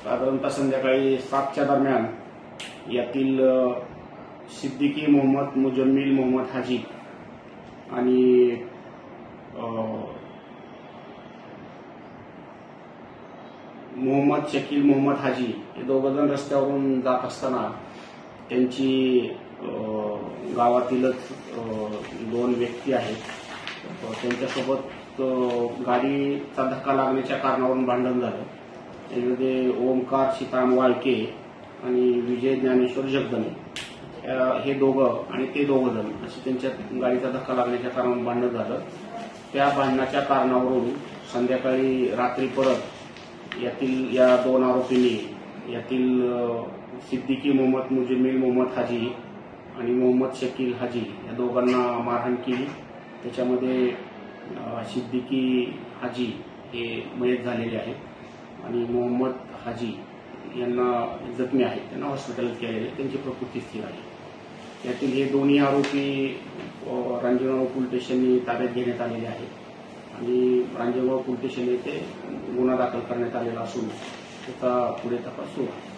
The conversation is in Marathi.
साधारणतः संध्याकाळी 7च्या दरम्यान यातील सिद्दीकी मोहम्मद मुजम्मिल मोहम्मद हाजी आणि मोहम्मद शकील मोहम्मद हाजी हे दोघंजण रस्त्यावरून जात असताना त्यांची गावातीलच 2 व्यक्ती आहेत त्यांच्यासोबत गाडीचा धक्का लागण्याच्या कारणावरून भांडण झालं। त्यामध्ये ओमकार सीताराम वाळके आणि विजय ज्ञानेश्वर जगदने हे दोघं आणि ते दोघंजण असे त्यांच्या गाडीचा धक्का लागण्याच्या कारणावरून भांडण झालं। त्या भांडणाच्या कारणावरून संध्याकाळी रात्री परत यातील या 2 आरोपींनी यातील सिद्दीकी मोहम्मद मुजम्मिल मोहम्मद हाजी आणि मोहम्मद शकील हाजी या दोघांना मारहाण केली। त्याच्यामध्ये सिद्दीकी हाजी हे मयत झालेले आहेत आणि मोहम्मद हाजी यांना जखमी आहेत, त्यांना हॉस्पिटल केलेले, त्यांची प्रकृती स्थिर आहे। यातील हे दोन्ही आरोपी रांजणगाव पोलीस स्टेशनने ताब्यात घेण्यात आलेले आहेत आणि रांजणगाव पोलीस स्टेशन येथे गुन्हा दाखल करण्यात आलेला असून त्याचा पुढे तपास सुरू आहे।